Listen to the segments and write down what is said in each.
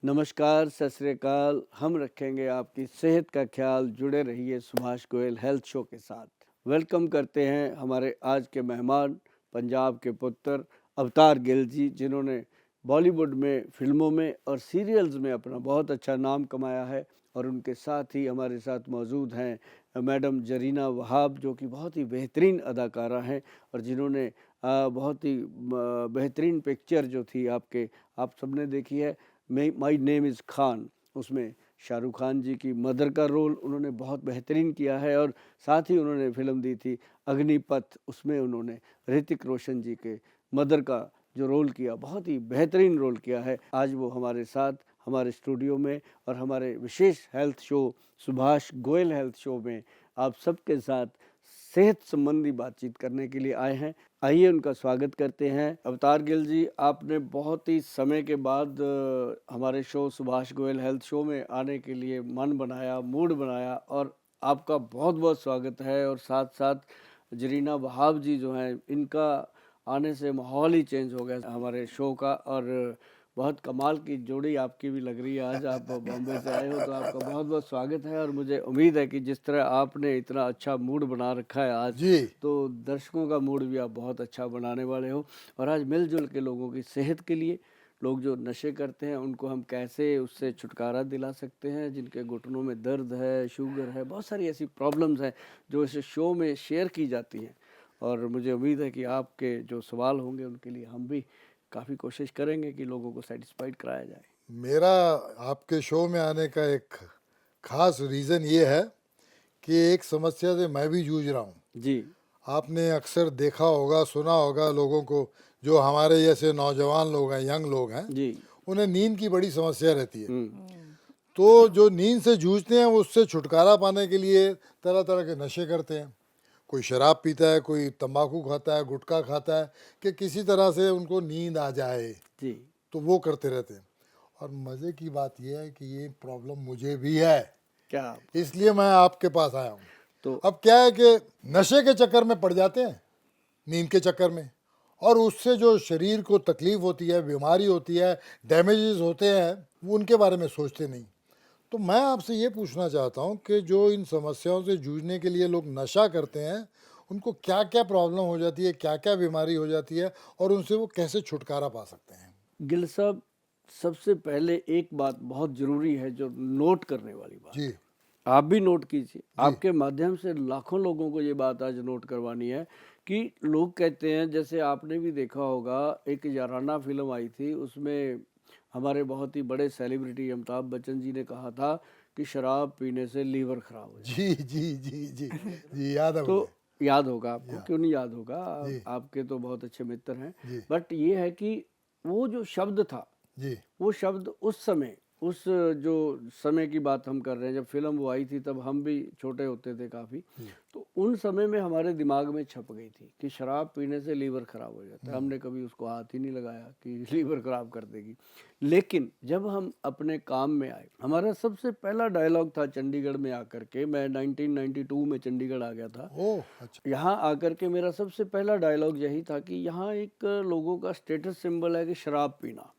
नमस्कार, सत श्री अकाल। हम रखेंगे आपकी सेहत का ख्याल। जुड़े रहिए सुभाष गोयल हेल्थ शो के साथ। वेलकम करते हैं हमारे आज के मेहमान, पंजाब के पुत्र अवतार गिल जी, जिन्होंने बॉलीवुड में, फिल्मों में और सीरियल्स में अपना बहुत अच्छा नाम कमाया है। और उनके साथ ही हमारे साथ मौजूद हैं मैडम जरीना वहाब, जो कि बहुत ही बेहतरीन अदाकारा हैं और जिन्होंने बहुत ही बेहतरीन पिक्चर जो थी आप सबने देखी है, माई नेम इज़ खान। उसमें शाहरुख खान जी की मदर का रोल उन्होंने बहुत बेहतरीन किया है। और साथ ही उन्होंने फिल्म दी थी अग्निपथ, उसमें उन्होंने ऋतिक रोशन जी के मदर का जो रोल किया, बहुत ही बेहतरीन रोल किया है। आज वो हमारे साथ हमारे स्टूडियो में और हमारे विशेष health show Subhash Goyal health show में आप सबके साथ सेहत संबंधी बातचीत करने के लिए आए हैं। आइए उनका स्वागत करते हैं। अवतार गिल जी, आपने बहुत ही समय के बाद हमारे show Subhash Goyal health show में आने के लिए मन बनाया, मूड बनाया, और आपका बहुत बहुत स्वागत है। और साथ साथ जरीना वहाब जी जो हैं, इनका आने से माहौल ही चेंज हो गया हमारे शो का। और बहुत कमाल की जोड़ी आपकी भी लग रही है। आज आप बॉम्बे से आए हो तो आपका बहुत बहुत स्वागत है। और मुझे उम्मीद है कि जिस तरह आपने इतना अच्छा मूड बना रखा है आज जी, तो दर्शकों का मूड भी आप बहुत अच्छा बनाने वाले हो। और आज मिलजुल के लोगों की सेहत के लिए, लोग जो नशे करते हैं उनको हम कैसे उससे छुटकारा दिला सकते हैं, जिनके घुटनों में दर्द है, शुगर है, बहुत सारी ऐसी प्रॉब्लम्स हैं जो इस शो में शेयर की जाती हैं। और मुझे उम्मीद है कि आपके जो सवाल होंगे उनके लिए हम भी काफ़ी कोशिश करेंगे कि लोगों को सेटिस्फाइड कराया जाए। मेरा आपके शो में आने का एक खास रीज़न ये है कि एक समस्या से मैं भी जूझ रहा हूँ। जी आपने अक्सर देखा होगा, सुना होगा लोगों को, जो हमारे जैसे नौजवान लोग हैं, यंग लोग हैं, जी। उन्हें नींद की बड़ी समस्या रहती है। हम्म। तो जो नींद से जूझते हैं, वो उससे छुटकारा पाने के लिए तरह तरह के नशे करते हैं। कोई शराब पीता है, कोई तंबाकू खाता है, गुटखा खाता है, कि किसी तरह से उनको नींद आ जाए, जी। तो वो करते रहते हैं। और मज़े की बात यह है कि ये प्रॉब्लम मुझे भी है, क्या? इसलिए मैं आपके पास आया हूँ। तो अब क्या है कि नशे के चक्कर में पड़ जाते हैं, नींद के चक्कर में, और उससे जो शरीर को तकलीफ होती है, बीमारी होती है, डैमेजेस होते हैं, वो उनके बारे में सोचते नहीं। तो मैं आपसे ये पूछना चाहता हूँ कि जो इन समस्याओं से जूझने के लिए लोग नशा करते हैं, उनको क्या क्या प्रॉब्लम हो जाती है, क्या क्या बीमारी हो जाती है, और उनसे वो कैसे छुटकारा पा सकते हैं। गिल साहब, सबसे पहले एक बात बहुत ज़रूरी है जो नोट करने वाली बात जी, है, आप भी नोट कीजिए। जी, आपके माध्यम से लाखों लोगों को ये बात आज नोट करवानी है कि लोग कहते हैं, जैसे आपने भी देखा होगा, एक याराना फिल्म आई थी, उसमें हमारे बहुत ही बड़े सेलिब्रिटी अमिताभ बच्चन जी ने कहा था कि शराब पीने से लीवर खराब हो जी, जाता जी, जी, जी, जी, याद है है। मुझे। तो याद होगा आपको, या, क्यों नहीं याद होगा? जी, आपके तो बहुत अच्छे मित्र हैं। जी, बट ये है कि वो जो शब्द था, जी, वो शब्द उस समय, उस जो समय की बात हम कर रहे हैं, जब फिल्म वो आई थी तब हम भी छोटे होते थे काफ़ी। जी, तो उन समय में हमारे दिमाग में छप गई थी कि शराब पीने से लीवर ख़राब हो जाता है। हमने कभी उसको हाथ ही नहीं लगाया कि लीवर ख़राब कर देगी। लेकिन जब हम अपने काम में आए, हमारा सबसे पहला डायलॉग था चंडीगढ़ में आकर के, मैं 1992 में चंडीगढ़ आ गया था। ओह, अच्छा, यहाँ आकर के मेरा सबसे पहला डायलॉग यही था कि यहाँ एक लोगों का स्टेटस सिंबल है कि शराब पीना,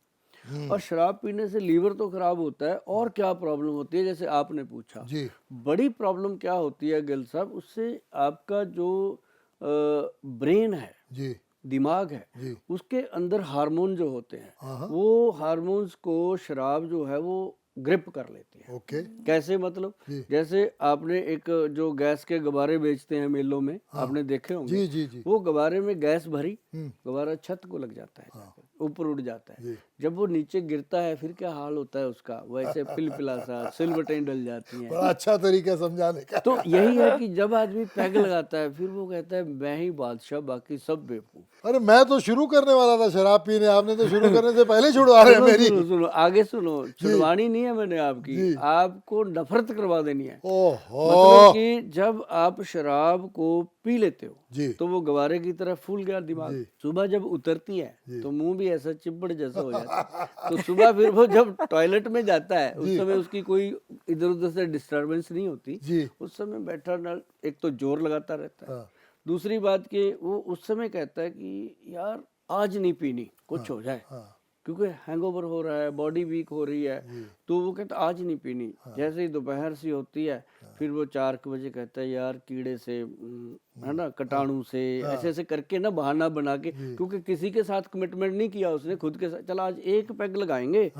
और शराब पीने से लीवर तो खराब होता है, और क्या प्रॉब्लम होती है, जैसे आपने पूछा। जी, बड़ी प्रॉब्लम क्या होती है गिल साहब, उससे आपका जो ब्रेन है, जी, दिमाग है, जी, उसके अंदर हार्मोन जो होते हैं, हाँ, हाँ, वो हार्मोन्स को शराब जो है वो ग्रिप कर लेती है। ओके, कैसे मतलब? जी, जैसे आपने एक जो गैस के गुब्बारे बेचते हैं मेलों में, हाँ, आपने देखे होंगे, जी, जी, जी, वो गुब्बारे में गैस भरी, हम्म, गुब्बारा छत को लग जाता है, हाँ, ऊपर उड़ जाता है। जी, जब वो नीचे गिरता है फिर क्या हाल होता है उसका, वैसे पिलपिला सा सिलवटें डल जाती हैं। बड़ा अच्छा तरीका समझाने का। तो यही है कि जब आदमी पैग लगाता है फिर वो कहता है मैं ही बादशाह, बाकी सब बेवकूफ। अरे मैं तो शुरू करने वाला था शराब पीने, आपने तो शुरू करने से पहले छुड़वा रहे हैं सुनो मेरी। सुनो सुनो, आगे सुनो। जी, छुड़वानी नहीं है मैंने आपकी, जी, आपको नफरत करवा देनी है। ओहो, मतलब कि जब आप शराब को पी लेते हो जी, तो वो गवारे की तरह फूल गया दिमाग, जी, सुबह जब उतरती है जी, तो मुंह भी ऐसा चिब्बड़ जैसा हो जाता है। तो सुबह फिर वो जब टॉयलेट में जाता है, उस जी, समय उसकी कोई इधर उधर से डिस्टरबेंस नहीं होती। जी, उस समय बैठा ना, एक तो जोर लगाता रहता है, हाँ, दूसरी बात कि वो उस समय कहता है कि यार आज नहीं पीनी, हाँ, कुछ हो जाए। हाँ, क्योंकि हैंगओवर हो रहा है, बॉडी वीक हो रही है, तो वो कहता आज नहीं पीनी। जैसे ही दोपहर सी होती है फिर वो 4 बजे कहता है यार कीड़े से है ना, कीटाणु से, ऐसे ऐसे करके ना बहाना बना के, क्योंकि किसी के साथ कमिटमेंट नहीं किया उसने, खुद के साथ चला आज एक पैग लगाएंगे,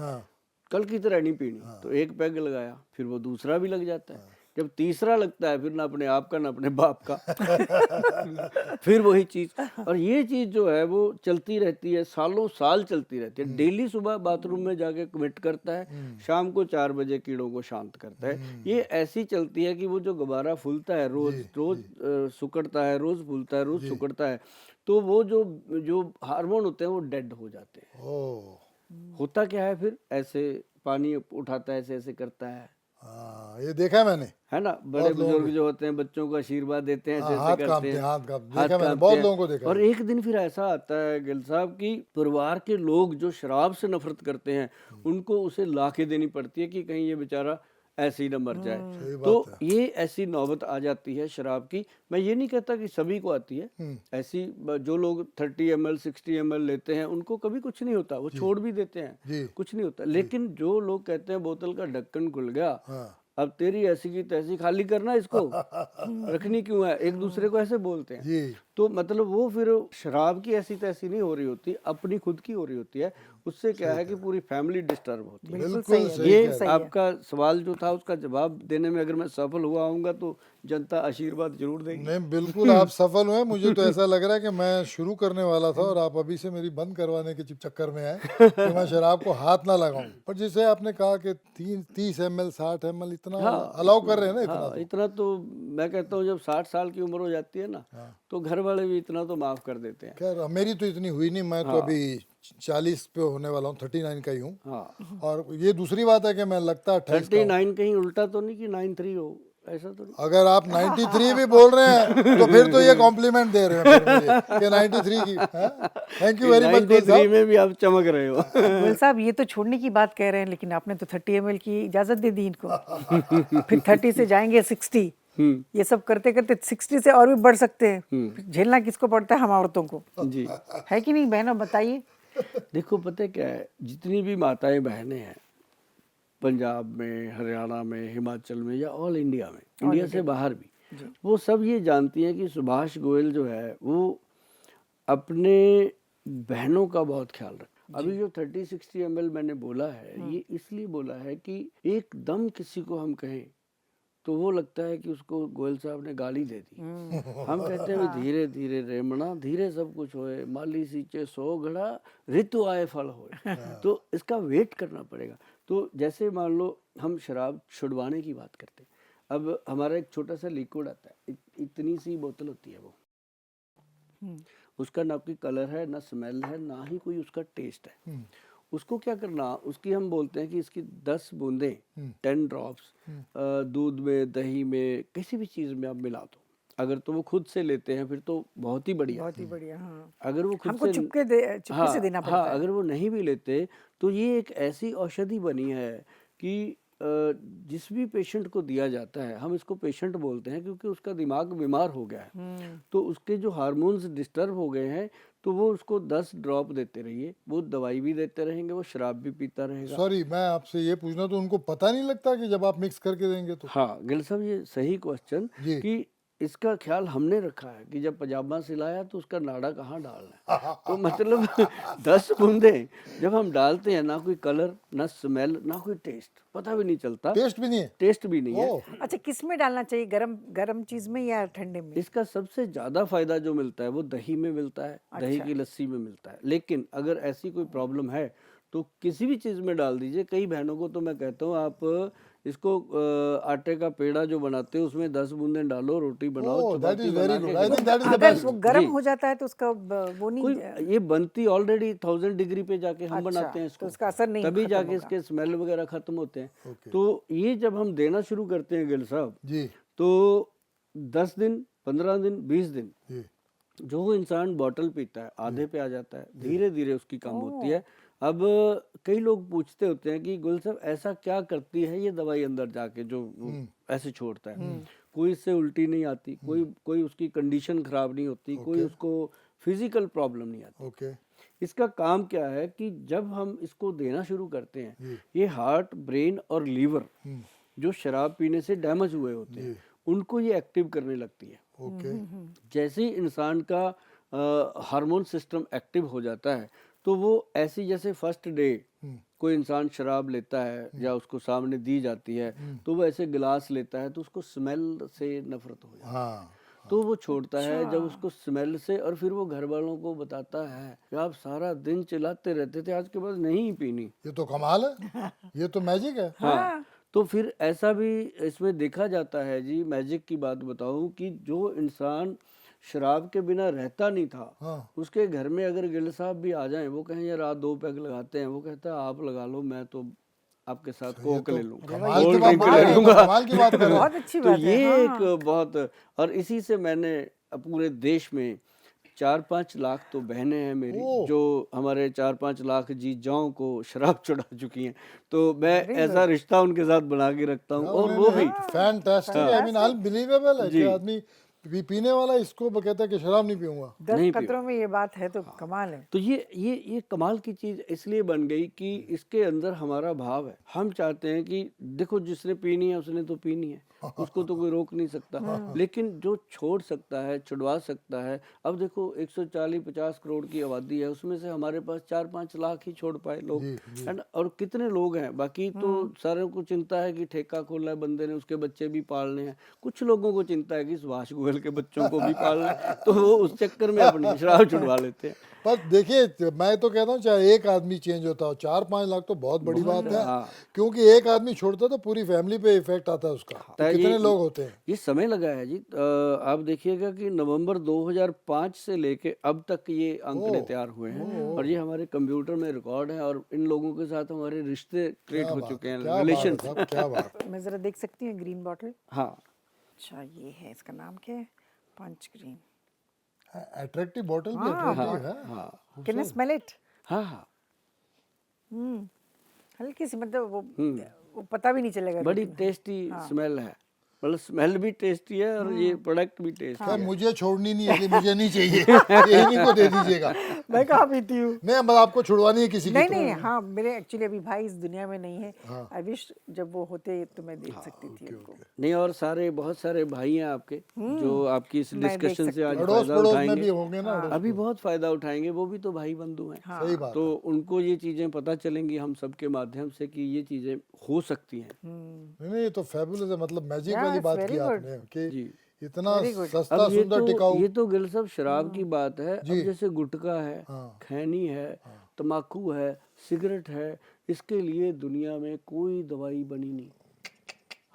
कल की तरह नहीं पीनी, तो एक पैग लगाया, फिर वो दूसरा भी लग जाता है, जब तीसरा लगता है फिर ना अपने आप का ना अपने बाप का फिर वही चीज। और ये चीज जो है वो चलती रहती है, सालों साल चलती रहती है। डेली सुबह बाथरूम में जाके कमिट करता है, शाम को 4 बजे कीड़ों को शांत करता है। ये ऐसी चलती है कि वो जो गुब्बारा फूलता है रोज रोज सुकड़ता है, रोज फूलता है, रोज सुकड़ता है, तो वो जो जो हार्मोन होते हैं वो डेड हो जाते हैं। होता क्या है फिर, ऐसे पानी उठाता है, ऐसे ऐसे करता है। ये देखा है मैंने, है ना, बड़े बुजुर्ग जो होते हैं बच्चों को आशीर्वाद देते हैं, ऐसे ऐसे हाथ करते कांपते हैं, हैं, हाथ कांपते हाथ देखा मैंने, कांपते बहुत हैं। लोगों को देखा और है। एक दिन फिर ऐसा आता है गिल साहब कि परिवार के लोग जो शराब से नफरत करते हैं उनको उसे ला के देनी पड़ती है कि कहीं ये बेचारा ऐसे ही न मर जाए। सही तो बात है। ये ऐसी नौबत आ जाती है शराब की। मैं ये नहीं कहता कि सभी को आती है, ऐसी जो लोग 30 ml 60 ml लेते हैं उनको कभी कुछ नहीं होता, वो छोड़ भी देते हैं, कुछ नहीं होता। लेकिन जो लोग कहते हैं बोतल का ढक्कन खुल गया, अब तेरी ऐसी की तैसी, खाली करना इसको, रखनी क्यों है, एक दूसरे को ऐसे बोलते हैं। जी तो मतलब वो फिर शराब की ऐसी तैसी नहीं हो रही होती, अपनी खुद की हो रही होती है। उससे क्या है कि पूरी फैमिली डिस्टर्ब होती है। बिल्कुल सही है, सही ये कह रहे हैं। आपका सवाल जो था उसका जवाब देने में अगर मैं सफल हुआ हूँगा तो जनता आशीर्वाद जरूर देगी। नहीं बिल्कुल आप सफल हुए। मुझे तो ऐसा लग रहा है कि मैं शुरू करने वाला था और आप अभी से मेरी बंद करवाने के चक्कर में हैं कि मैं शराब को हाथ ना लगाऊं। पर जैसे आपने कहा कि 30 ml 60 ml इतना अलाउ कर रहे हैं ना, इतना हाँ, इतना तो मैं कहता हूँ जब 60 साल की उम्र हो जाती है ना तो घर वाले भी इतना तो माफ कर देते हैं। खैर मेरी तो इतनी हुई नहीं, मैं तो अभी 40 पे होने वाला हूँ, 39 का ही हूँ। हाँ, और ये दूसरी बात है कि मैं लगता 28 का हूँ। 39 कहीं उल्टा तो नहीं कि 93 हो, ऐसा तो नहीं। अगर आप 93 भी बोल रहे हैं तो फिर तो ये कॉम्प्लीमेंट दे रहे हैं फिर मुझे कि 93 की। Thank you very much Goyal 93 साहब। में भी आप चमक रहे हो। गोयल साहब ये तो छोड़ने की बात कह रहे हैं, लेकिन आपने तो 30 ml की इजाजत दे दी इनको। फिर 30 से जाएंगे 60, ये सब करते करते 60 से और भी बढ़ सकते हैं। फिर झेलना किसको पड़ता है, हम औरतों को, जी है कि नहीं बहनों, बताइए। देखो पता है क्या है, जितनी भी माताएं बहनें हैं पंजाब में, हरियाणा में, हिमाचल में या ऑल इंडिया में, इंडिया से बाहर भी, वो सब ये जानती हैं कि सुभाष गोयल जो है वो अपने बहनों का बहुत ख्याल रखता है। अभी जो 30-60 ml मैंने बोला है, ये इसलिए बोला है कि एकदम किसी को हम कहें तो वो लगता है कि उसको गोयल साहब ने गाली दे दी। हम कहते हैं धीरे धीरे रेमना, धीरे सब कुछ होए, माली सींचे 100 घड़ा, ऋतु आए फल होए। तो इसका वेट करना पड़ेगा। तो जैसे मान लो हम शराब छुड़वाने की बात करते हैं, अब हमारा एक छोटा सा लिक्विड आता है, इतनी सी बोतल होती है वो, उसका ना कोई कलर है, ना स्मेल है, ना ही कोई उसका टेस्ट है। उसको क्या करना, उसकी हम बोलते हैं कि इसकी 10 बूंदें 10 ड्रॉप्स दूध में, दही में, किसी भी चीज़ में आप मिला दो। अगर तो वो खुद से लेते हैं फिर तो बहुत ही बढ़िया, बहुत ही बढ़िया। हाँ, अगर वो खुद हमको से चुपके से देना पड़ता हाँ, है। अगर वो नहीं भी लेते तो ये एक ऐसी औषधि बनी है कि जिस भी पेशेंट को दिया जाता है, हम इसको पेशेंट बोलते हैं क्योंकि उसका दिमाग बीमार हो गया है, तो उसके जो हार्मोन्स डिस्टर्ब हो गए हैं, तो वो उसको 10 ड्रॉप देते रहिए, वो दवाई भी देते रहेंगे, वो शराब भी पीता रहेगा। सॉरी मैं आपसे ये पूछना, तो उनको पता नहीं लगता कि जब आप मिक्स करके देंगे तो? हाँ गिल साहब, ये सही क्वेश्चन जी। कि इसका ख्याल हमने रखा है कि जब पजामा सिलाया तो उसका नाड़ा कहाँ डालना है। तो मतलब 10 बूंदे जब हम डालते हैं, ना कोई कलर, ना स्मेल, ना कोई टेस्ट, पता भी नहीं चलता, टेस्ट भी नहीं है? टेस्ट भी नहीं है। अच्छा, किस में डालना चाहिए, गरम गरम चीज में या ठंडे में? इसका सबसे ज्यादा फायदा जो मिलता है वो दही में मिलता है, दही की लस्सी में मिलता है। लेकिन अगर ऐसी कोई प्रॉब्लम है तो किसी भी चीज में डाल दीजिए। कई बहनों को तो मैं कहता हूँ आप इसको आटे का पेड़ा जो बनाते हो उसमें 10 बूंदें डालो, रोटी बनाओ, दैट चपाती इज बना वेरी के good, I think that is the अगर बेस्ट। वो गरम जी। हो जाता है तो उसका वो नहीं, कोई ये बनती ऑलरेडी 1000 डिग्री पे जाके हम बनाते हैं तो इसको, उसका असर नहीं तभी खत्म जाके होगा। इसके स्मेल वगैरह खत्म होते हैं। तो ये जब हम देना शुरू करते हैं गिल साहब, जी तो 10 दिन, 15 दिन, 20 दिन जी जो वो इंसान बॉटल पीता है आधे पे आ जाता है, धीरे धीरे उसकी कम होती है। अब कई लोग पूछते होते हैं कि गुल साहब ऐसा क्या करती है ये दवाई अंदर जाके जो वो ऐसे छोड़ता है। कोई इससे उल्टी नहीं आती, कोई उसकी कंडीशन खराब नहीं होती, कोई उसको फिजिकल प्रॉब्लम नहीं आती। ओके। इसका काम क्या है कि जब हम इसको देना शुरू करते हैं, ये हार्ट, ब्रेन और लीवर जो शराब पीने से डैमेज हुए होते हैं उनको ये एक्टिव करने लगती है। ओके। जैसे ही इंसान का हार्मोन सिस्टम एक्टिव हो जाता है तो वो ऐसी, जैसे फर्स्ट डे कोई इंसान शराब लेता है या उसको सामने दी जाती है तो वो ऐसे गिलास लेता है तो उसको स्मेल से नफरत हो जाती है। हाँ, तो वो छोड़ता है जब उसको स्मेल से, और फिर वो घर वालों को बताता है कि आप सारा दिन चिल्लाते रहते थे, आज के बाद नहीं पीनी। ये तो कमाल है, ये तो मैजिक है। हाँ, तो फिर ऐसा भी इसमें देखा जाता है जी, मैजिक की बात बताऊं कि जो इंसान शराब के बिना रहता नहीं था, हाँ। उसके घर में अगर गिल साहब भी आ जाएं, वो कहें यार रात 2 पैग लगाते हैं, वो कहता है आप लगा लो, मैं तो आपके साथ कोक ले लूंगा, कमाल की कोल्ड बात ड्रिंक कर ले रहे हैं, लूंगा। कमाल की बात कर रहे हैं। बहुत अच्छी तो बात है। ये एक बहुत, और इसी से मैंने पूरे देश में 4-5 लाख तो बहनें हैं मेरी जो हमारे 4-5 लाख जीजाओं को शराब चढ़ा चुकी हैं, तो मैं ऐसा रिश्ता उनके साथ बना के रखता हूँ। और वो भी फैंटास्टिक, आई मीन अनबिलीवेबल है कि आदमी पीने वाला इसको कहता है कि शराब नहीं पीऊंगा। 10 कतरों में ये बात है तो कमाल है। तो ये कमाल की चीज इसलिए बन गई कि इसके अंदर हमारा भाव है। हम चाहते हैं कि देखो जिसने पीनी है उसने तो पीनी है, उसको तो कोई रोक नहीं सकता, लेकिन जो छोड़ सकता है, छुड़वा सकता है। अब देखो 140-50 करोड़ की आबादी है, उसमें से हमारे पास 4-5 लाख ही छोड़ पाए लोग, है ना। और कितने लोग हैं, बाकी तो सारे को चिंता है कि ठेका खोला है बंदे ने, उसके बच्चे भी पालने हैं। कुछ लोगों को चिंता है कि सुभाष गोयल के बच्चों को भी पालना है, तो वो उस चक्कर में अपनी शराब छुड़वा लेते हैं। पर देखिए, मैं तो कहता हूँ चाहे एक आदमी चेंज होता हो, 4-5 लाख तो बहुत बड़ी बात है। क्योंकि एक आदमी छोड़ता तो पूरी फैमिली पे इफेक्ट आता है उसका। तो कितने लोग होते हैं। ये समय लगा है जी। आप देखिएगा कि नवंबर 2005 से लेके अब तक ये आंकड़े तैयार हुए हैं, और ये हमारे कंप्यूटर में रिकॉर्ड है, और इन लोगों के साथ हमारे रिश्ते क्रिएट हो चुके हैं, रिलेशन। क्या बात। मैं जरा देख सकती हूँ ग्रीन बॉटल। हाँ, अच्छा, ये है, इसका नाम क्या है? पंच ग्रीन। अट्रैक्टिव बॉटल भी अट्रैक्टिव है। हाँ, कैन आई स्मेल इट? हाँ, हाँ, हल्की सी, मतलब वो पता भी नहीं चलेगा। बड़ी टेस्टी स्मेल है, मतलब स्मेल भी टेस्टी है और ये प्रोडक्ट भी टेस्टी क्या है। मुझे छोड़नी नहीं है, इसलिए मुझे नहीं चाहिए, यही नहीं को दे दीजिएगा। मैं कहाँ पीती हूँ। नहीं, मतलब आपको छुड़वानी है किसी की? नहीं नहीं, हाँ, मेरे एक्चुअली अभी भाई इस दुनिया में नहीं है। आई विश जब वो होते तो मैं देख सकती थी उनको। नहीं, और बहुत सारे भाई हैं आपके जो आपकी इस डिस्कशन से आज अड़ोस फायदा पड़ोस में उठाएंगे, भी होंगे ना। अभी बहुत फायदा उठाएंगे, वो भी तो भाई बंधु हैं। सही बात। तो उनको ये चीजें पता चलेंगी हम सबके माध्यम से कि ये चीजें हो सकती हैं। नहीं, ये तो फैबुलस है, मतलब मैजिक वाली बात की आपने कि इतना सस्ता, अब सुंदर, टिकाऊ। ये तो गिल साहब शराब की बात है। अब जैसे गुटखा है, खैनी है, तम्बाकू है, सिगरेट है, इसके लिए दुनिया में कोई दवाई बनी नहीं।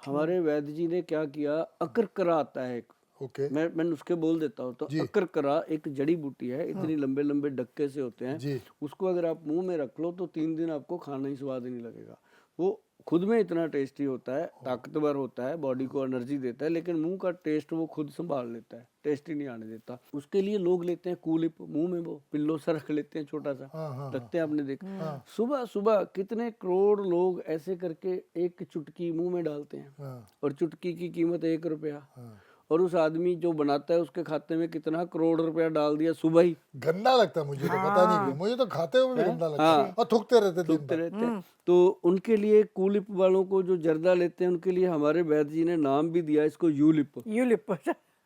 हमारे वैद्य जी ने क्या किया, अकरकरा आता है एक, ओके। मैं नुस्खे बोल देता हूँ। तो अकरकरा एक जड़ी बूटी है, इतनी लंबे लंबे डक्के से होते हैं। उसको अगर आप मुंह में रख लो तो 3 दिन आपको खाना ही स्वाद नहीं लगेगा। वो खुद में इतना टेस्टी होता है, ताकतवर होता है, बॉडी को एनर्जी देता है, लेकिन मुंह का टेस्ट वो खुद संभाल लेता है, टेस्ट ही नहीं आने देता। उसके लिए लोग लेते हैं कूलिप, मुंह में वो पिल्लो सा रख लेते हैं, छोटा सा रखते हैं, आपने देखा। सुबह सुबह कितने करोड़ लोग ऐसे करके एक चुटकी मुंह में डालते हैं, और चुटकी की कीमत 1 रुपया, और उस आदमी जो बनाता है उसके खाते में कितना करोड़ रुपया डाल दिया सुबह ही। गंदा लगता है मुझे, तो पता नहीं क्यों, मुझे तो खाते हुए भी गंदा लगता है, और थूकते रहते हैं। तो उनके लिए कूलिप वालों को जो जर्दा लेते हैं उनके लिए हमारे वैद्य जी ने नाम भी दिया इसको यूलिप। यूलिप।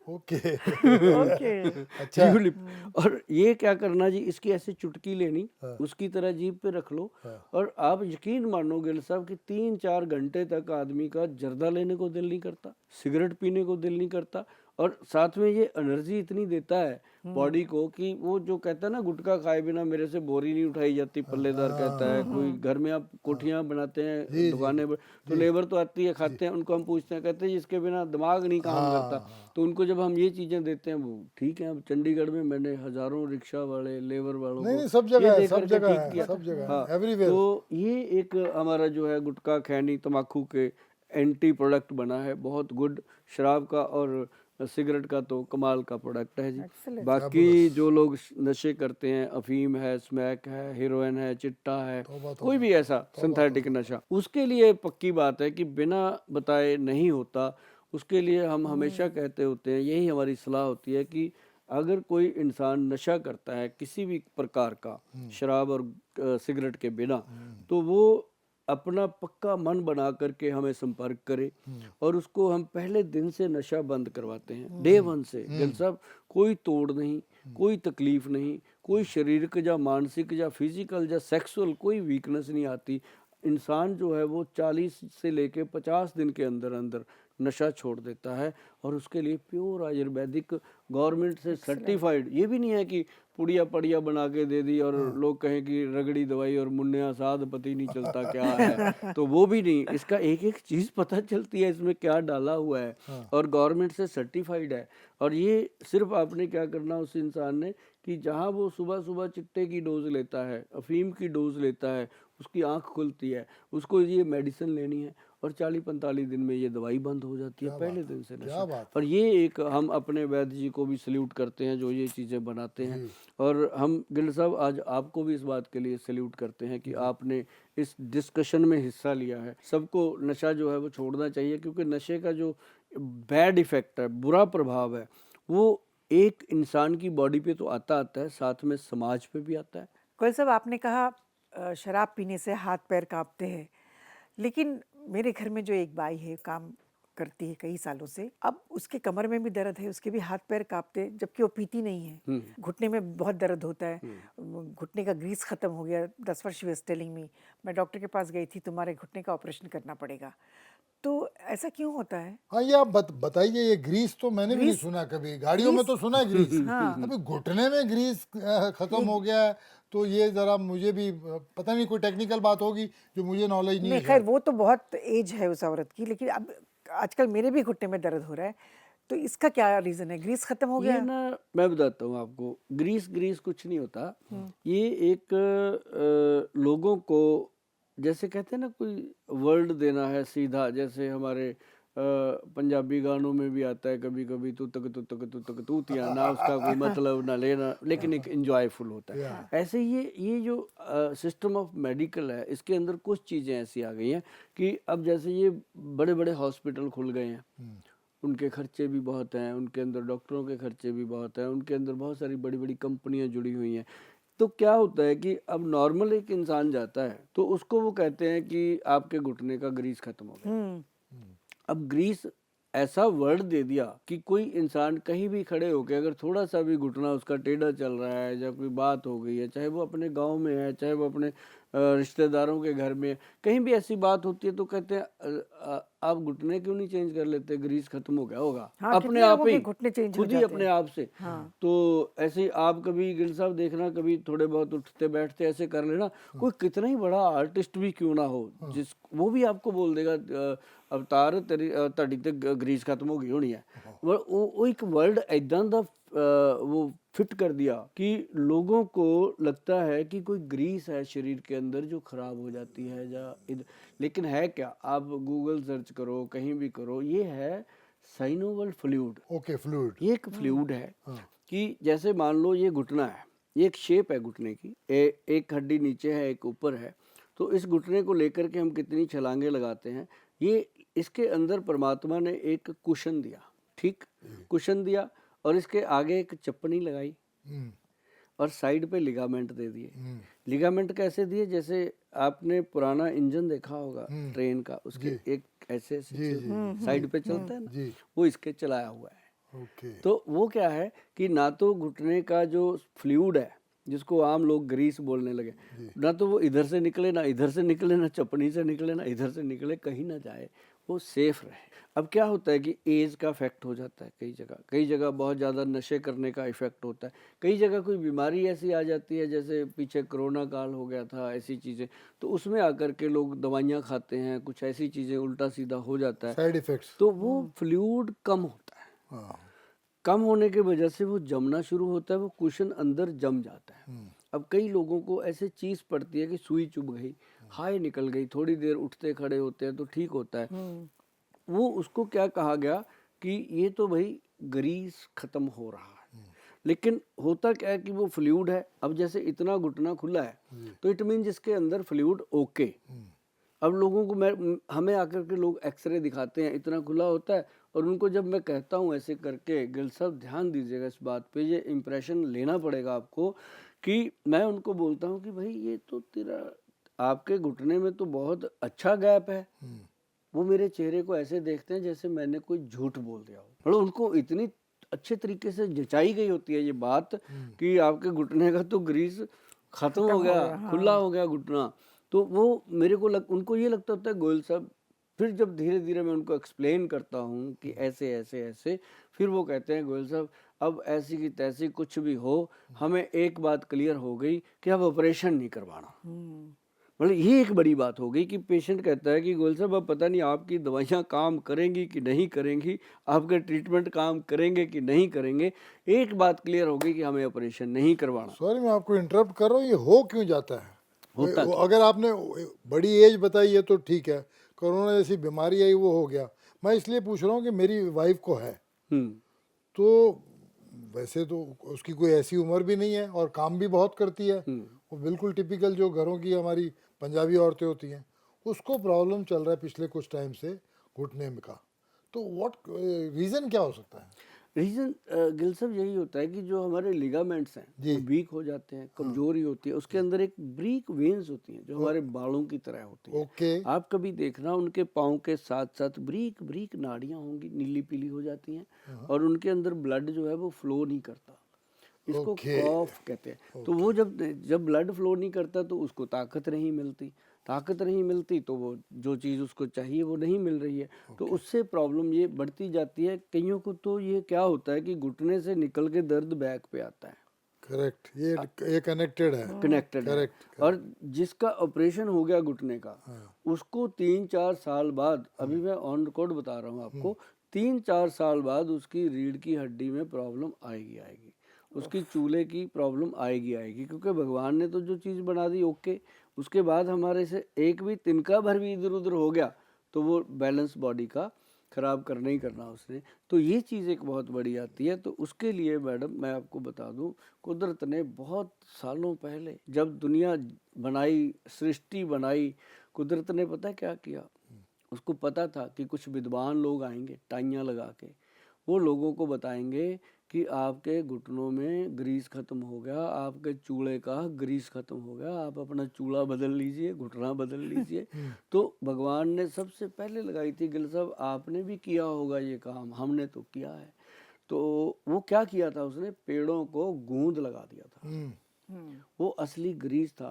ओके। ओके। अच्छा। यूलिप। और ये क्या करना जी, इसकी ऐसे चुटकी लेनी, उसकी तरह जीभ पे रख लो, और आप यकीन मानोगे साहब कि 3-4 घंटे तक आदमी का जर्दा लेने को दिल नहीं करता, सिगरेट पीने को दिल नहीं करता, और साथ में ये एनर्जी इतनी देता है बॉडी को कि वो जो कहता है ना, गुटखा खाए बिना मेरे से बोरी नहीं उठाई जाती, पल्लेदार कहता है कोई। घर में आप कोठियाँ बनाते हैं, दुकानें पर, तो लेबर तो आती है, खाते हैं, उनको हम पूछते हैं, कहते हैं जिसके बिना दिमाग नहीं काम करता। तो उनको जब हम ये चीजें देते हैं, वो ठीक है। अब चंडीगढ़ में मैंने हजारों रिक्शा वाले, लेबर वालों को सब जगह है, सब ठीक जगह किया। है, सब जगह हाँ, है, एवरीवेयर। तो ये एक हमारा जो है गुटखा, खैनी, तम्बाकू के एंटी प्रोडक्ट बना है, बहुत गुड। शराब का और सिगरेट का तो कमाल का प्रोडक्ट है जी। बाकी जो लोग नशे करते हैं, अफीम है, स्मैक है, हेरोइन है, चिट्टा है, कोई भी ऐसा सिंथेटिक नशा, उसके लिए पक्की बात है कि बिना बताए नहीं होता। उसके लिए हम हमेशा कहते होते हैं, यही हमारी सलाह होती है कि अगर कोई इंसान नशा करता है किसी भी प्रकार का, शराब और सिगरेट के बिना, तो वो अपना पक्का मन बना करके हमें संपर्क करे और उसको हम पहले दिन से नशा बंद करवाते हैं, डे वन से। गिल साहब, कोई तोड़ नहीं, कोई तकलीफ नहीं, कोई शारीरिक या मानसिक या फिजिकल या सेक्सुअल कोई वीकनेस नहीं आती। इंसान जो है वो 40 से लेके 50 दिन के अंदर अंदर नशा छोड़ देता है और उसके लिए प्योर आयुर्वेदिक गवर्नमेंट से सर्टिफाइड, ये भी नहीं है कि पुड़िया पड़िया बना के दे दी और लोग कहें कि रगड़ी दवाई और मुन्ने साध पति नहीं चलता क्या है, तो वो भी नहीं। इसका एक एक चीज़ पता चलती है इसमें क्या डाला हुआ है और गवर्नमेंट से सर्टिफाइड है। और ये सिर्फ आपने क्या करना उस इंसान ने कि जहाँ वो सुबह सुबह चिट्टे की डोज लेता है, अफीम की डोज लेता है, उसकी आंख खुलती है, उसको ये मेडिसिन लेनी है और 40-45 दिन में ये दवाई बंद हो जाती है, पहले दिन से नशा। और ये एक हम अपने वैद्य जी को भी सल्यूट करते हैं जो ये चीज़ें बनाते हैं। और हम गिल साहब आज आपको भी इस बात के लिए सल्यूट करते हैं कि आपने इस डिस्कशन में हिस्सा लिया है। सबको नशा जो है वो छोड़ना चाहिए, क्योंकि नशे का जो बैड इफ़ेक्ट है, बुरा प्रभाव है, वो एक इंसान की बॉडी पे तो आता है, साथ में समाज पे भी आता है। गोयल साहब, आपने कहा शराब पीने से हाथ पैर कांपते हैं, लेकिन मेरे घर में जो एक बाई है, काम करती है कई सालों से, अब उसके कमर में भी दर्द है, उसके भी हाथ पैर कांपते हैं, जबकि वो पीती नहीं है। घुटने में बहुत दर्द होता है, घुटने का ग्रीस खत्म हो गया। 10 वर्ष शी वाज टेलिंग मी, मैं डॉक्टर के पास गई थी, तुम्हारे घुटने का ऑपरेशन करना पड़ेगा। तो ऐसा क्यों होता है? हाँ, ये आप बताइए। ये ग्रीस तो मैंने भी नहीं सुना कभी। गाड़ियों में तो सुना है ग्रीस, अभी घुटने में ग्रीस खत्म हो गया है, तो ये जरा मुझे भी पता नहीं, कोई टेक्निकल बात होगी जो मुझे नॉलेज नहीं है। खैर वो तो बहुत एज है उस औरत की, लेकिन अब आजकल मेरे भी घुटने में दर्द हो रहा है, तो इसका क्या रीजन है? ग्रीस खत्म हो गया? ये ना, मैं बताता हूँ आपको, ग्रीस कुछ नहीं होता। ये एक लोगों को, जैसे कहते हैं ना, कोई वर्ड देना है सीधा, जैसे हमारे पंजाबी गानों में भी आता है कभी कभी, तू तक तूतिया ना, उसका कोई मतलब ना लेना, लेकिन एक इंजॉयफुल होता है। ऐसे ये जो सिस्टम ऑफ मेडिकल है, इसके अंदर कुछ चीज़ें ऐसी आ गई हैं कि अब जैसे ये बड़े बड़े हॉस्पिटल खुल गए हैं, उनके खर्चे भी बहुत हैं, उनके अंदर डॉक्टरों के खर्चे भी बहुत हैं, उनके अंदर बहुत सारी बड़ी बड़ी कंपनियां जुड़ी हुई हैं। तो क्या होता है कि अब नॉर्मल एक इंसान जाता है तो उसको वो कहते हैं कि आपके घुटने का ग्रीस खत्म हो गया। अब ग्रीस ऐसा वर्ड दे दिया कि कोई इंसान कहीं भी खड़े होकर अगर थोड़ा सा भी घुटना उसका टेढ़ा चल रहा है या कोई बात हो गई है, चाहे वो अपने गांव में है, चाहे वो अपने रिश्तेदारों के घर में, कहीं भी ऐसी बात होती है तो कहते हैं आप घुटने क्यों नहीं चेंज कर लेते, ग्रीस खत्म हो गया होगा। हाँ, अपने आप ही घुटने चेंज हो खुद ही जाते अपने हैं। आप से। तो ऐसे ही आप कभी गिल साहब देखना, कभी थोड़े बहुत उठते बैठते ऐसे कर लेना, कोई कितना ही बड़ा आर्टिस्ट भी क्यों ना हो, जिस वो भी आपको बोल देगा अवतार तेरी ਤੁਹਾਡੀ ਤੇ ग्रीस खत्म हो गई होनी है। वो एक वर्ड ऐदां दा वो फिट कर दिया कि लोगों को लगता है कि कोई ग्रीस है शरीर के अंदर जो खराब हो जाती है या लेकिन है क्या, आप गूगल सर्च करो, कहीं भी करो, ये है साइनोवल फ्लूइड। Okay, fluid. ये एक फ्लूइड है कि जैसे मान लो ये घुटना है, ये एक शेप है घुटने की, एक हड्डी नीचे है एक ऊपर है, तो इस घुटने को लेकर के हम कितनी छलांगे लगाते हैं। ये इसके अंदर परमात्मा ने एक कुशन दिया, ठीक, कुशन दिया, और इसके आगे एक चप्पनी लगाई और साइड पे लिगामेंट दे दिए। लिगामेंट कैसे दिए, जैसे आपने पुराना इंजन देखा होगा ट्रेन का, उसके एक ऐसे साइड पे चलता है ना, वो इसके चलाया हुआ है। तो वो क्या है कि ना तो घुटने का जो फ्लूइड है जिसको आम लोग ग्रीस बोलने लगे, ना तो वो इधर से निकले, ना इधर से निकले, ना चपनी से निकले, ना इधर से निकले, कहीं ना जाए, वो सेफ रहे। अब क्या होता है कि एज का इफेक्ट हो जाता है, कई जगह बहुत ज़्यादा नशे करने का इफेक्ट होता है, कई जगह कोई बीमारी ऐसी आ जाती है, जैसे पीछे कोरोना काल हो गया था, ऐसी चीज़ें, तो उसमें आकर के लोग दवाइयाँ खाते हैं, कुछ ऐसी चीज़ें उल्टा सीधा हो जाता है, साइड इफेक्ट्स, तो वो फ्लूइड कम होता है। कम होने की वजह से वो जमना शुरू होता है, वो कुशन अंदर जम जाता है। अब कई लोगों को ऐसे चीज़ पड़ती है कि सुई चुभ गई, हाय निकल गई, थोड़ी देर उठते खड़े होते हैं तो ठीक होता है, वो उसको क्या कहा गया कि ये तो भाई ग्रीस खत्म हो रहा है। लेकिन होता क्या है कि वो फ्लूइड है, अब जैसे इतना घुटना खुला है तो इट मीन जिसके अंदर फ्लूइड ओके, अब लोगों को हमें आकर के लोग एक्सरे दिखाते हैं, इतना खुला होता है, और उनको जब मैं कहता हूँ ऐसे करके, गिल साहब ध्यान दीजिएगा इस बात पे, ये इम्प्रेशन लेना पड़ेगा आपको, कि मैं उनको बोलता हूँ कि भाई ये तो तेरा आपके घुटने में तो बहुत अच्छा गैप है। वो मेरे चेहरे को ऐसे देखते हैं जैसे मैंने कोई झूठ बोल दिया हो। मतलब उनको इतनी अच्छे तरीके से जचाई गई होती है ये बात कि आपके घुटने का तो ग्रीस खत्म हो गया, खुला हो गया घुटना। तो वो मेरे को उनको ये लगता होता है गोयल साहब, फिर जब धीरे धीरे मैं उनको एक्सप्लेन करता हूँ कि ऐसे ऐसे ऐसे, फिर वो कहते हैं गोयल साहब अब ऐसी की तैसी कुछ भी हो, हमें एक बात क्लियर हो गई कि अब ऑपरेशन नहीं करवाना। मतलब ये एक बड़ी बात हो गई कि पेशेंट कहता है कि गोयल साहब अब पता नहीं आपकी दवाइयाँ काम करेंगी कि नहीं करेंगी, आपके ट्रीटमेंट काम करेंगे कि नहीं करेंगे, एक बात क्लियर हो गई कि हमें ऑपरेशन नहीं करवाना। सॉरी मैं आपको इंटरप्ट कर रहा हूँ, ये हो क्यों जाता है? होता अगर आपने बड़ी एज बताई है तो ठीक है, कोरोना जैसी बीमारी आई वो हो गया। मैं इसलिए पूछ रहा हूँ कि मेरी वाइफ को है, तो वैसे तो उसकी कोई ऐसी उम्र भी नहीं है और काम भी बहुत करती है, वो बिल्कुल टिपिकल जो घरों की हमारी पंजाबी औरतें होती हैं, उसको प्रॉब्लम चल रहा है पिछले कुछ टाइम से घुटने में का। तो व्हाट रीज़न क्या हो सकता है? रीज़न गिल साहब यही होता है कि जो हमारे लिगामेंट्स हैं वो वीक हो जाते हैं, कमजोरी होती है, उसके अंदर एक ब्रीक वेन्स होती हैं जो हमारे बालों की तरह होती हैं। ओके, आप कभी देखना उनके पाँव के साथ साथ ब्रीक ब्रीक नाड़ियाँ होंगी, नीली पीली हो जाती हैं, और उनके अंदर ब्लड जो है वो फ्लो नहीं करता, इसको कॉफ कहते हैं। तो वो जब ब्लड फ्लो नहीं करता तो उसको ताकत नहीं मिलती, ताकत नहीं मिलती तो वो जो चीज़ उसको चाहिए वो नहीं मिल रही है, तो उससे प्रॉब्लम ये बढ़ती जाती है। कईयों को तो ये क्या होता है कि घुटने से निकल के दर्द बैक पे आता है। करेक्ट, ये कनेक्टेड है, कनेक्टेड है। करेक्ट। और जिसका ऑपरेशन हो गया घुटने का, उसको 3-4 साल बाद, अभी मैं ऑन रिकॉर्ड बता रहा हूँ आपको, 3-4 साल बाद उसकी रीढ़ की हड्डी में प्रॉब्लम आएगी, उसकी चूल्हे की प्रॉब्लम आएगी, क्योंकि भगवान ने तो जो चीज़ बना दी ओके, उसके बाद हमारे से एक भी तिनका भर भी इधर उधर हो गया तो वो बैलेंस बॉडी का ख़राब करना ही करना उसने। तो ये चीज़ एक बहुत बड़ी आती है। तो उसके लिए मैडम मैं आपको बता दूं, कुदरत ने बहुत सालों पहले जब दुनिया बनाई, सृष्टि बनाई, कुदरत ने पता क्या किया, उसको पता था कि कुछ विद्वान लोग आएंगे टाइयाँ लगा के, वो लोगों को बताएंगे कि आपके घुटनों में ग्रीस खत्म हो गया, आपके चूल्हे का ग्रीस खत्म हो गया, आप अपना चूल्हा बदल लीजिए, घुटना बदल लीजिए। तो भगवान ने सबसे पहले लगाई थी। गिल साहब आपने भी किया होगा ये काम, हमने तो किया है। तो वो क्या किया था, उसने पेड़ों को गूंद लगा दिया था, वो असली ग्रीस था।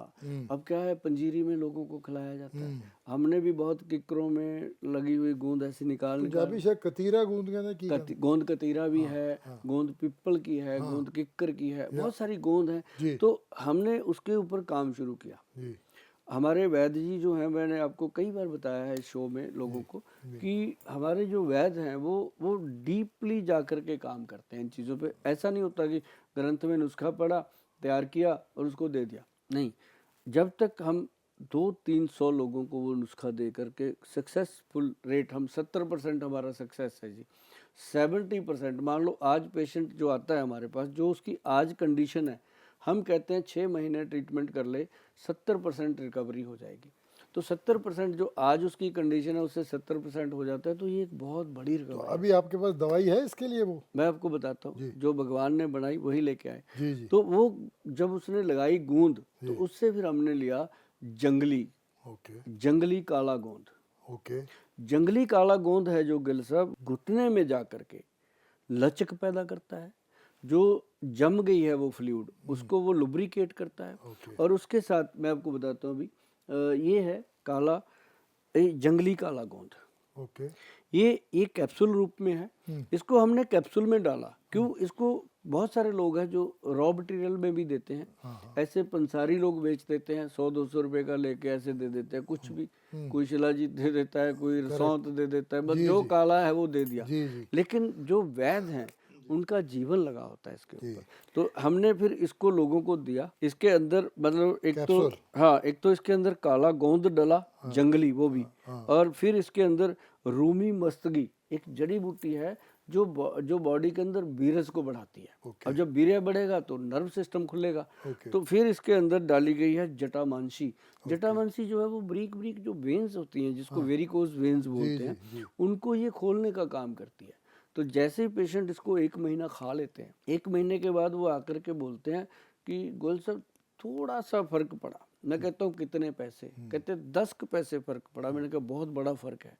अब क्या है, पंजीरी में लोगों को खिलाया जाता है, हमने भी बहुत किकरों में लगी हुई गूंद ऐसे निकाल पंजाबी से कतीरा गूंद कहना की गोंद कतीरा भी है, गोंद पिप्पल की है, गोंद किक्कर की है, बहुत सारी गोंद है। तो हमने उसके ऊपर काम शुरू किया। हमारे वैद्य जी जो हैं, मैंने आपको कई बार बताया है इस शो में लोगों को कि हमारे जो वैद्य हैं वो डीपली जा कर के काम करते हैं इन चीज़ों पे। ऐसा नहीं होता कि ग्रंथ में नुस्खा पढ़ा, तैयार किया और उसको दे दिया, नहीं। जब तक हम 200-300 लोगों को वो नुस्खा दे करके सक्सेसफुल रेट, हम 70% हमारा सक्सेस है जी। 70% मान लो आज पेशेंट जो आता है हमारे पास, जो उसकी आज कंडीशन है, हम कहते हैं 6 महीने ट्रीटमेंट कर ले 70% रिकवरी हो जाएगी। तो 70% जो आज उसकी कंडीशन है उससे 70% हो जाता है, तो ये एक बहुत बड़ी तो रिकवरी। अभी आपके पास दवाई है इसके लिए? वो मैं आपको बताता हूँ, जो भगवान ने बनाई वही लेके आए। जी जी। तो वो जब उसने लगाई गूंद, तो उससे फिर हमने लिया जंगली, जंगली काला गोंद। ओके, जंगली काला गोंद है जो गिल साहब घुटने में जा करके लचक पैदा करता है, जो जम गई है वो फ्लूइड उसको वो लुब्रिकेट करता है। और उसके साथ मैं आपको बताता हूँ अभी, ये है काला, जंगली काला गोंद। ओके, ये कैप्सूल रूप में है, इसको हमने कैप्सूल में डाला। क्यों? इसको बहुत सारे लोग हैं जो रॉ मटेरियल में भी देते हैं, ऐसे पंसारी लोग बेच देते हैं, 100-200 रुपए का लेके ऐसे दे देते हैं, कुछ भी, कोई शिलाजीत दे देता है, कोई सौंत दे देता है, बस जो काला है वो दे दिया। लेकिन जो वैद्य हैं उनका जीवन लगा होता है इसके ऊपर। तो हमने फिर इसको लोगों को दिया, इसके अंदर मतलब एक तो इसके अंदर काला गोंद डला, जंगली वो भी, और फिर इसके अंदर रूमी मस्तगी एक जड़ी बूटी है जो बॉडी के अंदर वीरस को बढ़ाती है। अब जब वीर्य बढ़ेगा तो नर्व सिस्टम खुलेगा। तो फिर इसके अंदर डाली गई है जटामांसी। जटामांसी जो है वो ब्रीक ब्रीक जो वेन्स होती हैं, जिसको वेरिकोज वेन्स बोलते हैं, उनको ये खोलने का काम करती है। तो जैसे ही पेशेंट इसको 1 महीना खा लेते हैं, 1 महीने के बाद वो आकर के बोलते हैं कि गोयल साहब थोड़ा सा फर्क पड़ा। मैं कहता हूँ कितने पैसे? कहते 10 पैसे फर्क पड़ा। मैंने कहा बहुत बड़ा फर्क है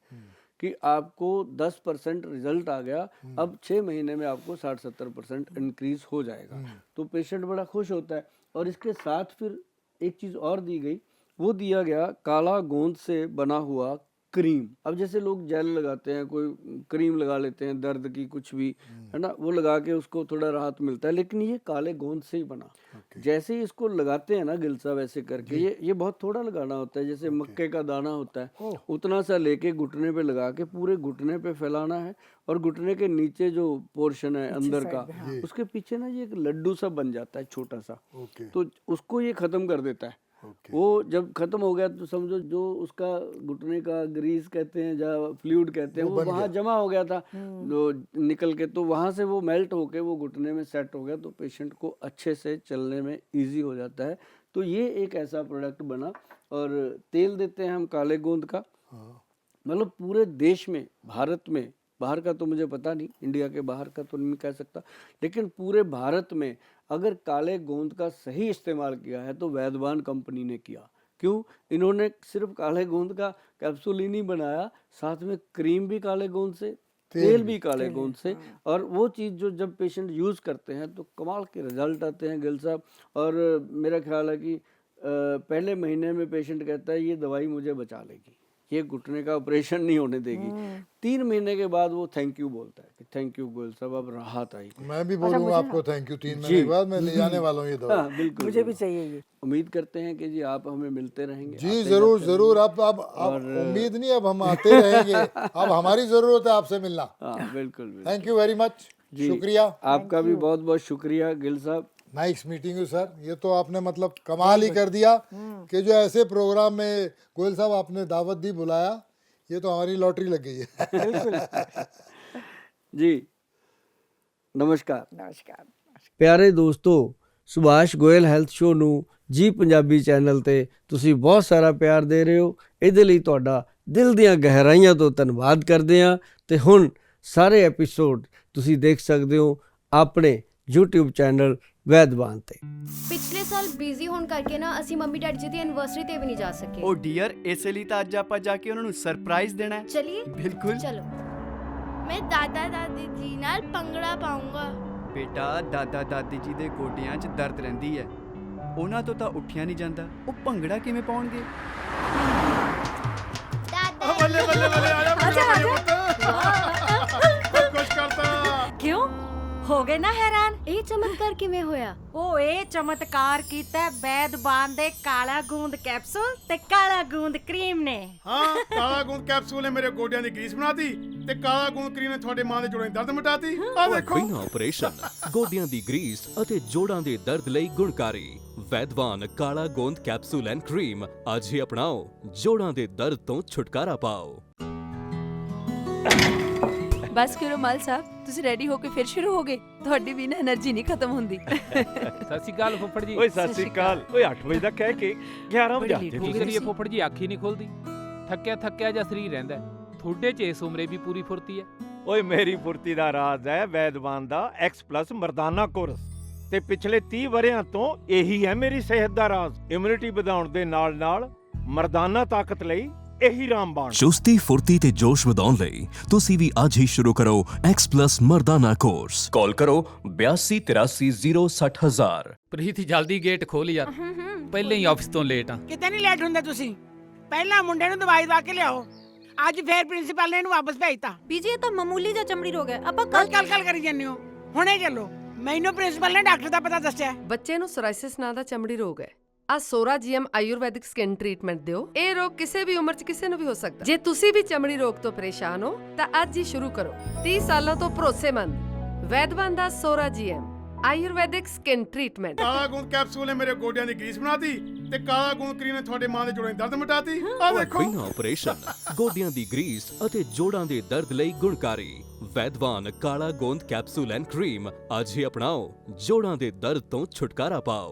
कि आपको 10% रिजल्ट आ गया, अब 6 महीने में आपको 60-70% इंक्रीज हो जाएगा। तो पेशेंट बड़ा खुश होता है। और इसके साथ फिर एक चीज़ और दी गई, वो दिया गया काला गोंद से बना हुआ क्रीम। अब जैसे लोग जेल लगाते हैं, कोई क्रीम लगा लेते हैं दर्द की, कुछ भी है ना, वो लगा के उसको थोड़ा राहत मिलता है, लेकिन ये काले गोंद से ही बना। जैसे ही इसको लगाते हैं ना गिल साहब ऐसे करके, ये बहुत थोड़ा लगाना होता है, जैसे मक्के का दाना होता है उतना सा लेके घुटने पे लगा के पूरे घुटने पे फैलाना है। और घुटने के नीचे जो पोर्शन है अंदर का, उसके पीछे ना ये एक लड्डू सा बन जाता है छोटा सा, तो उसको ये खत्म कर देता है। वो जब खत्म हो गया तो समझो जो उसका घुटने का ग्रीस कहते हैं या फ्लूइड कहते हैं, वो वहाँ जमा हो गया था जो निकल के, तो वहाँ से वो मेल्ट होके वो घुटने में सेट हो गया, तो पेशेंट को अच्छे से चलने में इजी हो जाता है। तो ये एक ऐसा प्रोडक्ट बना। और तेल देते हैं हम काले गोंद का, मतलब पूरे देश में, भारत में, बाहर का तो मुझे पता नहीं, इंडिया के बाहर का तो नहीं कह सकता, लेकिन पूरे भारत में अगर काले गोंद का सही इस्तेमाल किया है तो वैद्यवान कंपनी ने किया। क्यों? इन्होंने सिर्फ काले गोंद का कैप्सूल ही नहीं बनाया, साथ में क्रीम भी काले गोंद से, तेल भी काले गोंद से। और वो चीज़ जो जब पेशेंट यूज़ करते हैं तो कमाल के रिजल्ट आते हैं गिल साहब। और मेरा ख्याल है कि पहले महीने में पेशेंट कहता है ये दवाई मुझे बचा लेगी, ये घुटने का ऑपरेशन नहीं होने देगी। 3 महीने के बाद वो थैंक यू बोलता है कि थैंक यू गोयल साहब, अब राहत आई। मैं भी बोलूंगा आपको थैंक यू। 3 महीने के बाद मैं ले जाने वाला हूँ ये दवा। बिल्कुल, मुझे भी चाहिए ये। उम्मीद करते हैं कि जी आप हमें मिलते रहेंगे। जी जरूर जरूर। अब उम्मीद नहीं, अब हम आते रहेंगे। अब हमारी जरूरत है आपसे मिलना। हाँ बिल्कुल। Thank you very much. शुक्रिया आपका भी बहुत बहुत शुक्रिया गिल साहब। Nice meeting you sir. ये तो आपने मतलब कमाल ही कर दिया कि जो ऐसे प्रोग्राम में गोयल साहब आपने दावत दी, बुलाया, ये तो हमारी लॉटरी लग गई है। जी नमस्कार। नमस्कार। प्यारे दोस्तों, ਸੁਭਾਸ਼ ਗੋਇਲ ਹੈਲਥ ਸ਼ੋ ਨੂੰ ਜੀ ਪੰਜਾਬੀ ਚੈਨਲ ਤੇ ਤੁਸੀਂ ਬਹੁਤ ਸਾਰਾ ਪਿਆਰ ਦੇ ਰਹੇ ਹੋ। ਇਹਦੇ ਲਈ ਤੁਹਾਡਾ ਦਿਲ ਦੀਆਂ ਗਹਿਰਾਈਆਂ ਤੋਂ ਧੰਨਵਾਦ ਕਰਦੇ ਹਾਂ। ਤੇ ਹੁਣ ਸਾਰੇ ਐਪੀਸੋਡ ਤੁਸੀਂ ਦੇਖ ਸਕਦੇ ਹੋ ਆਪਣੇ YouTube ਚੈਨਲ ਵੈਦਵਾਨ ਤੇ। ਪਿਛਲੇ ਸਾਲ ਬਿਜ਼ੀ ਹੋਣ ਕਰਕੇ ਨਾ ਅਸੀਂ ਮੰਮੀ ਡੈਡੀ ਜੀ ਦੀ ਐਨਵਰਸਰੀ ਤੇ ਵੀ ਨਹੀਂ ਜਾ ਸਕੇ। ਓ ਡੀਅਰ, ਇਸੇ ਲਈ ਤਾਂ ਅੱਜ ਆਪਾਂ ਜਾ ਕੇ ਉਹਨਾਂ ਨੂੰ ਸਰਪ੍ਰਾਈਜ਼ ਦੇਣਾ ਹੈ। ਚਲਿਏ ਬਿਲਕੁਲ। ਚਲੋ। मैं दादा दादी जी नाल ਭੰਗੜਾ ਪਾਉਂਗਾ। ਬੇਟਾ, ਦਾਦਾ ਦਾਦੀ ਜੀ ਦੇ ਗੋਡਿਆਂ 'ਚ ਦਰਦ ਰਹਿੰਦੀ ਹੈ, ਉਹਨਾਂ ਤੋਂ ਤਾਂ ਉੱਠਿਆ ਨਹੀਂ ਜਾਂਦਾ, ਉਹ ਭੰਗੜਾ ਕਿਵੇਂ ਪਾਉਣਗੇ? दादा ਬੱਲੇ ਬੱਲੇ ਬੱਲੇ, ਆ ਜਾ ਕੁਛ ਕਰਤਾ। ਕਿਉਂ ਹੋ ਗਏ ਨਾ ਹੈਰਾਨ? ਇਹ ਚਮਤਕਾਰ ਕਿਵੇਂ ਹੋਇਆ? ਉਹ ਇਹ ਚਮਤਕਾਰ ਕੀਤਾ ਵੈਦਵਾਨ ਦੇ ਕਾਲਾ ਗੂੰਦ ਕੈਪਸੂਲ ਤੇ ਕਾਲਾ ਗੂੰਦ ਕਰੀਮ ਨੇ। ਹਾਂ, ਕਾਲਾ ਗੂੰਦ ਕੈਪਸੂਲ ਨੇ ਮੇਰੇ ਗੋਡਿਆਂ ਦੀ ਗਰੀਸ ਬਣਾਤੀ ਤੇ ਕਾਲਾ ਗੂੰਦ ਕਰੀਮ ਨੇ ਤੁਹਾਡੇ ਮਾਂ ਦੇ ਜੋੜਾਂ ਦੀ ਦਰਦ ਮਿਟਾਤੀ। ਆ ਦੇਖੋ। ਬਿਨਾਂ ਆਪਰੇਸ਼ਨ ਗੋਡਿਆਂ ਦੀ ਗਰੀਸ ਅਤੇ ਜੋੜਾਂ ਦੇ ਦਰਦ ਲਈ ਗੁਣਕਾਰੀ ਵੈਦਵਾਨ ਕਾਲਾ ਗੋਂਦ ਕੈਪਸੂਲ ਐਂਡ ਕਰੀਮ ਅੱਜ ਹੀ ਅਪਣਾਓ, ਜੋੜਾਂ ਦੇ ਦਰਦ ਤੋਂ ਛੁਟਕਾਰਾ ਪਾਓ। ਬਸ ਕਰੋ ਮਲ ਸਾਹਿਬ, ਤੁਸੀਂ ਰੈਡੀ ਹੋ ਕੇ ਫਿਰ ਸ਼ੁਰੂ ਹੋ ਗਏ। ਤੁਹਾਡੀ ਵੀ ਨਾ એનર્ਜੀ ਨਹੀਂ ਖਤਮ ਹੁੰਦੀ। ਸਤਿ ਸ਼੍ਰੀ ਅਕਾਲ ਫੁੱਫੜ ਜੀ। ਓਏ ਸਤਿ ਸ਼੍ਰੀ ਅਕਾਲ। ਓਏ 8 ਵਜੇ ਦਾ ਕਹਿ ਕੇ 11 ਵਜੇ ਆਤੇ ਕੀ ਤੁਸੀਂ। ਕਰੀਏ ਫੁੱਫੜ ਜੀ, ਅੱਖ ਹੀ ਨਹੀਂ ਖੁੱਲਦੀ। ਥੱਕਿਆ ਜਿਹਾ ਸਰੀਰ ਰਹਿੰਦਾ। ਤੁਹਾਡੇ 'ਚ ਇਸ ਉਮਰੇ ਵੀ ਪੂਰੀ ਫੁਰਤੀ ਹੈ। ਓਏ ਮੇਰੀ ਫੁਰਤੀ ਦਾ ਰਾਜ਼ ਹੈ ਵੈਦਵਾਨ ਦਾ X+ ਮਰਦਾਨਾ ਕੋਰਸ, ਤੇ ਪਿਛਲੇ 30 ਵਰਿਆਂ ਤੋਂ ਇਹੀ ਹੈ ਮੇਰੀ ਸਿਹਤ ਦਾ ਰਾਜ਼। ਇਮਿਊਨਿਟੀ ਵਧਾਉਣ ਦੇ ਨਾਲ ਮਰਦਾਨਾ ਤਾਕਤ ਲਈ ਇਹੀ ਰਾਮਬਾਣ। ਚੁਸਤੀ ਫੁਰਤੀ ਤੇ ਜੋਸ਼ ਵਧਾਉਣ ਲਈ ਤੁਸੀਂ ਵੀ ਅੱਜ ਹੀ ਸ਼ੁਰੂ ਕਰੋ X+ ਮਰਦਾਨਾ ਕੋਰਸ। ਕਾਲ ਕਰੋ 8283060000। ਪ੍ਰੀਤ ਜਲਦੀ ਗੇਟ ਖੋਲ ਯਾਰ, ਪਹਿਲੇ ਹੀ ਆਫਿਸ ਤੋਂ ਲੇਟ ਆ। ਕਿਤੇ ਨਹੀਂ ਲੇਟ ਹੁੰਦੇ ਤੁਸੀਂ। ਪਹਿਲਾਂ ਮੁੰਡੇ ਨੂੰ ਦਵਾਈ ਦਵਾ ਕੇ ਲਿਆਓ। ਅੱਜ ਫੇਰ ਪ੍ਰਿੰਸੀਪਲ ਨੇ ਇਹਨੂੰ ਵਾਪਸ ਭੇਜਤਾ। ਬੀਜੀ ਇਹ ਤਾਂ ਮਾਮੂਲੀ ਜਿਹਾ ਚਮੜੀ ਰੋਗ ਹੈ, ਆਪਾਂ ਕੱਲ ਕਰੀ ਜਾਂਦੇ ਹੋ। ਹੁਣੇ ਚੱਲੋ। ਮੈਨੂੰ ਪ੍ਰਿੰਸੀਪਲ ਨੇ ਡਾਕਟਰ ਦਾ ਪਤਾ ਦੱਸਿਆ। ਬੱਚੇ ਨੂੰ ਸੋਰਾਇਸਿਸ ਨਾਂ ਦਾ ਚਮੜੀ ਰੋਗ ਹੈ। ਆ ਸੋਰਾ GM ਆਯੁਰਵੈਦਿਕ ਸਕਿਨ ਟ੍ਰੀਟਮੈਂਟ ਦਿਓ। ਇਹ ਰੋਗ ਕਿਸੇ ਵੀ ਉਮਰ 'ਚ ਕਿਸੇ ਨੂੰ ਵੀ ਹੋ ਸਕਦਾ। ਜੇ ਤੁਸੀਂ ਵੀ ਚਮੜੀ ਰੋਗ ਤੋਂ ਪਰੇਸ਼ਾਨ ਹੋ ਤਾਂ ਅੱਜ ਹੀ ਸ਼ੁਰੂ ਕਰੋ। 30 ਸਾਲਾਂ ਤੋਂ ਭਰੋਸੇਮੰਦ ਵੈਦਵਾਨ ਦਾ ਸੋਰਾ GM ਆਯੁਰਵੈਦਿਕ ਸਕਿਨ ਟ੍ਰੀਟਮੈਂਟ। ਕਾਲਾ ਗੂੰਦ ਕੈਪਸੂਲ ਨੇ ਮੇਰੇ ਗੋਡਿਆਂ ਦੀ ਗਰੀਸ ਬਣਾਤੀ ਤੇ ਕਾਲਾ ਗੂੰਦ ਕਰੀਮ ਨੇ ਤੁਹਾਡੇ ਮਾਂ ਦੇ ਜੋੜਾਂ ਦੀ ਦਰਦ ਮਿਟਾਤੀ। ਆ ਦੇਖੋ। ਬਿਨਾਂ ਆਪਰੇਸ਼ਨ ਗੋਡਿਆਂ ਦੀ ਗਰੀਸ ਅਤੇ ਜੋੜਾਂ ਦੇ ਦਰਦ ਲਈ ਗੁਣਕਾਰੀ ਵੈਦਵਾਨ ਕਾਲਾ ਗੋਂਦ ਕੈਪਸੂਲ ਐਂਡ ਕਰੀਮ ਅੱਜ ਹੀ ਅਪਣਾਓ, ਜੋੜਾਂ ਦੇ ਦਰਦ ਤੋਂ ਛੁਟਕਾਰਾ ਪਾਓ।